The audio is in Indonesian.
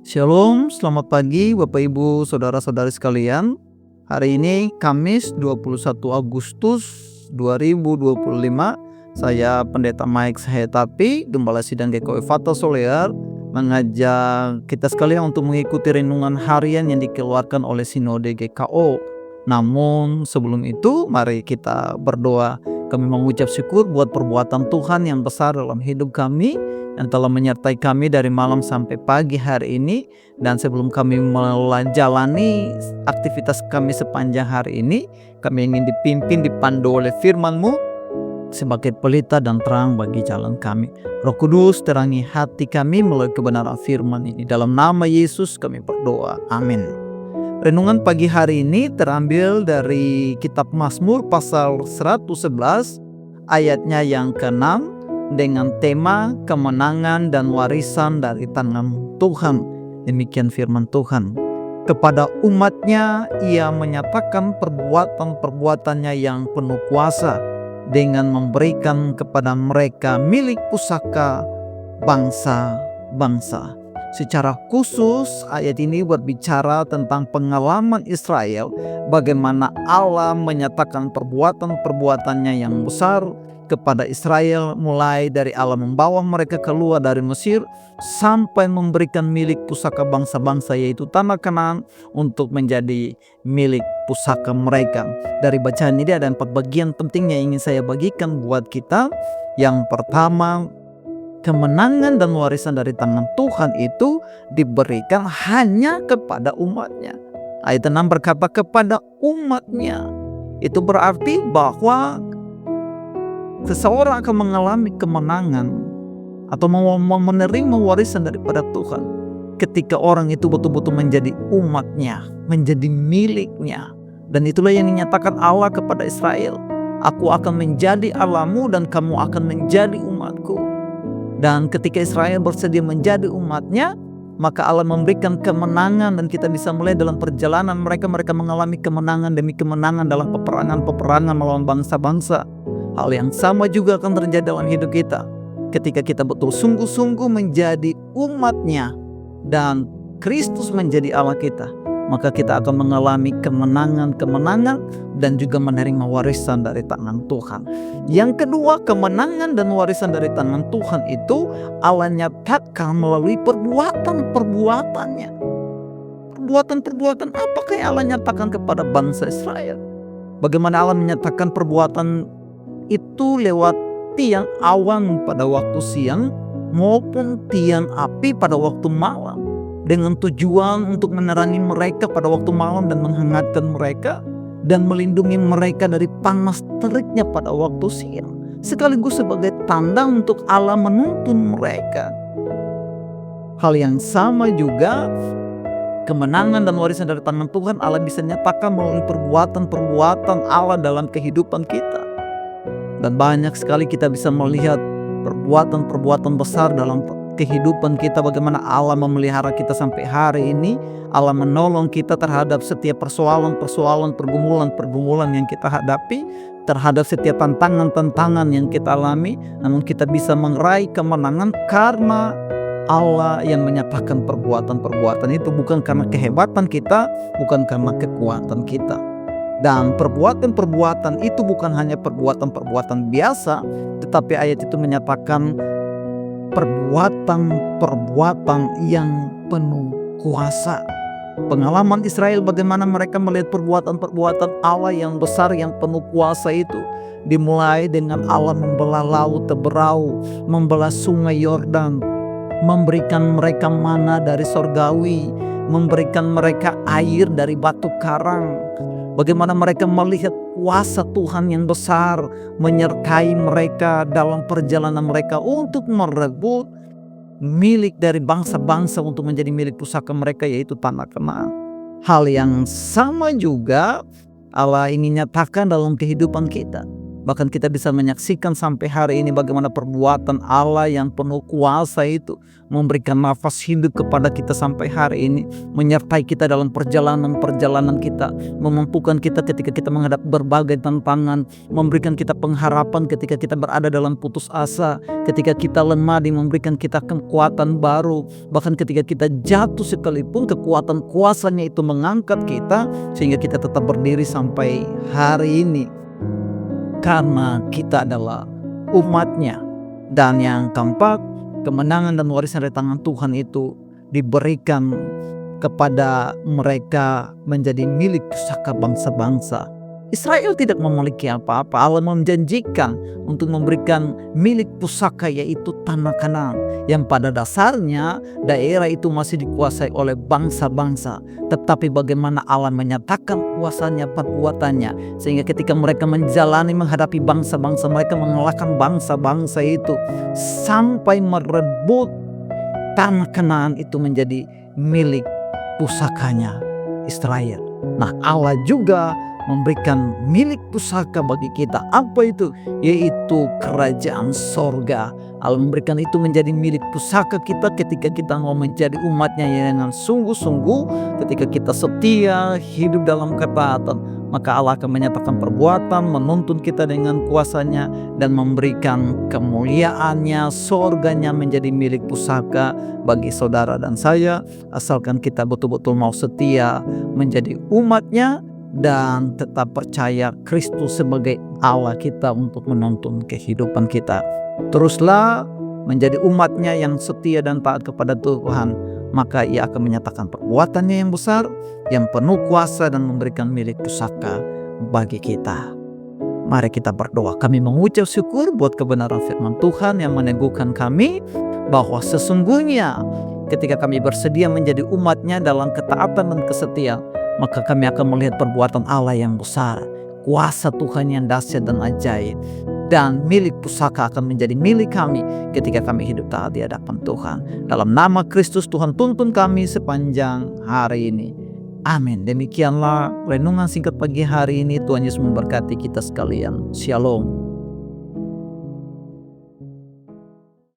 Shalom, selamat pagi Bapak Ibu, saudara-saudari sekalian. Hari ini Kamis 21 Agustus 2025. Saya Pendeta Mike Sahetapi, Gembala Sidang GKW Fata Solear, mengajak kita sekalian untuk mengikuti renungan harian yang dikeluarkan oleh Sinode GKO. Namun sebelum itu, mari kita berdoa. Kami mengucap syukur buat perbuatan Tuhan yang besar dalam hidup kami, yang telah menyertai kami dari malam sampai pagi hari ini. Dan sebelum kami menjalani aktivitas kami sepanjang hari ini, kami ingin dipimpin, dipandu oleh firman-Mu sebagai pelita dan terang bagi jalan kami. Roh Kudus, terangi hati kami melalui kebenaran firman ini. Dalam nama Yesus kami berdoa, amin. Renungan pagi hari ini terambil dari kitab Mazmur pasal 111 ayatnya yang ke-6 dengan tema kemenangan dan warisan dari tangan Tuhan. Demikian firman Tuhan. Kepada umatnya ia menyatakan perbuatan-perbuatannya yang penuh kuasa, dengan memberikan kepada mereka milik pusaka bangsa-bangsa. Secara khusus ayat ini berbicara tentang pengalaman Israel, bagaimana Allah menyatakan perbuatan-perbuatannya yang besar kepada Israel, mulai dari Allah membawa mereka keluar dari Mesir sampai memberikan milik pusaka bangsa-bangsa, yaitu tanah Kanaan, untuk menjadi milik pusaka mereka. Dari bacaan ini ada 4 bagian penting yang ingin saya bagikan buat kita. Yang pertama, kemenangan dan warisan dari tangan Tuhan itu diberikan hanya kepada umatnya. Ayat 6 berkata kepada umatnya. Itu berarti bahwa seseorang akan mengalami kemenangan atau menerima warisan daripada Tuhan ketika orang itu betul-betul menjadi umatnya, menjadi miliknya. Dan itulah yang dinyatakan Allah kepada Israel. Aku akan menjadi Allahmu dan kamu akan menjadi umatku. Dan ketika Israel bersedia menjadi umatnya, maka Allah memberikan kemenangan, dan kita bisa melihat dalam perjalanan mereka mengalami kemenangan demi kemenangan dalam peperangan melawan bangsa-bangsa. Hal yang sama juga akan terjadi dalam hidup kita. Ketika kita betul sungguh-sungguh menjadi umatnya dan Kristus menjadi Allah kita, maka kita akan mengalami kemenangan dan juga menerima warisan dari tangan Tuhan. Yang kedua, kemenangan dan warisan dari tangan Tuhan itu Allah nyatakan melalui perbuatan-perbuatannya. Perbuatan-perbuatan apakah yang Allah nyatakan kepada bangsa Israel? Bagaimana Allah menyatakan perbuatan itu lewat tiang awan pada waktu siang maupun tiang api pada waktu malam, dengan tujuan untuk menerangi mereka pada waktu malam dan menghangatkan mereka dan melindungi mereka dari panas teriknya pada waktu siang, sekaligus sebagai tanda untuk Allah menuntun mereka. Hal yang sama juga, kemenangan dan warisan dari tangan Tuhan Allah bisa nyatakan melalui perbuatan-perbuatan Allah dalam kehidupan kita. Dan banyak sekali kita bisa melihat perbuatan-perbuatan besar dalam kehidupan kita, bagaimana Allah memelihara kita sampai hari ini. Allah menolong kita terhadap setiap persoalan-persoalan, pergumulan-pergumulan yang kita hadapi, terhadap setiap tantangan-tantangan yang kita alami. Namun kita bisa meraih kemenangan karena Allah yang menyatakan perbuatan-perbuatan itu, bukan karena kehebatan kita, bukan karena kekuatan kita. Dan perbuatan-perbuatan itu bukan hanya perbuatan-perbuatan biasa, tetapi ayat itu menyatakan perbuatan-perbuatan yang penuh kuasa. Pengalaman Israel bagaimana mereka melihat perbuatan-perbuatan Allah yang besar, yang penuh kuasa itu. Dimulai dengan Allah membelah laut Teberau, membelah sungai Yordan, memberikan mereka mana dari sorgawi, memberikan mereka air dari batu karang. Bagaimana mereka melihat kuasa Tuhan yang besar menyertai mereka dalam perjalanan mereka untuk merebut milik dari bangsa-bangsa untuk menjadi milik pusaka mereka, yaitu tanah Kanaan. Hal yang sama juga Allah ingin nyatakan dalam kehidupan kita. Bahkan kita bisa menyaksikan sampai hari ini bagaimana perbuatan Allah yang penuh kuasa itu memberikan nafas hidup kepada kita sampai hari ini, menyertai kita dalam perjalanan-perjalanan kita, memampukan kita ketika kita menghadapi berbagai tantangan, memberikan kita pengharapan ketika kita berada dalam putus asa, ketika kita lemah, Dia memberikan kita kekuatan baru, bahkan ketika kita jatuh sekalipun kekuatan kuasanya itu mengangkat kita sehingga kita tetap berdiri sampai hari ini. Karena kita adalah umat-Nya. Dan yang keempat, kemenangan dan warisan dari tangan Tuhan itu diberikan kepada mereka menjadi milik pusaka bangsa-bangsa. Israel tidak memiliki apa-apa. Allah menjanjikan untuk memberikan milik pusaka, yaitu tanah Kanaan, yang pada dasarnya daerah itu masih dikuasai oleh bangsa-bangsa. Tetapi bagaimana Allah menyatakan kuasanya, perbuatannya, sehingga ketika mereka menjalani menghadapi bangsa-bangsa, mereka mengalahkan bangsa-bangsa itu sampai merebut tanah Kanaan itu menjadi milik pusakanya Israel. Nah, Allah juga memberikan milik pusaka bagi kita. Apa itu? Yaitu kerajaan sorga. Allah memberikan itu menjadi milik pusaka kita ketika kita mau menjadi umat-Nya dengan sungguh-sungguh. Ketika kita setia hidup dalam ketaatan, maka Allah akan menyatakan perbuatan, menuntun kita dengan kuasanya, dan memberikan kemuliaannya, sorganya menjadi milik pusaka bagi saudara dan saya, asalkan kita betul-betul mau setia menjadi umat-Nya dan tetap percaya Kristus sebagai Allah kita untuk menuntun kehidupan kita. Teruslah menjadi umat-Nya yang setia dan taat kepada Tuhan, maka Ia akan menyatakan perbuatannya yang besar, yang penuh kuasa, dan memberikan milik pusaka bagi kita. Mari kita berdoa. Kami mengucap syukur buat kebenaran firman Tuhan yang meneguhkan kami bahwa sesungguhnya ketika kami bersedia menjadi umat-Nya dalam ketaatan dan kesetiaan, maka kami akan melihat perbuatan Allah yang besar, kuasa Tuhan yang dahsyat dan ajaib, dan milik pusaka akan menjadi milik kami ketika kami hidup taat di hadapan Tuhan. Dalam nama Kristus Tuhan tuntun kami sepanjang hari ini. Amin. Demikianlah renungan singkat pagi hari ini. Tuhan Yesus memberkati kita sekalian. Shalom.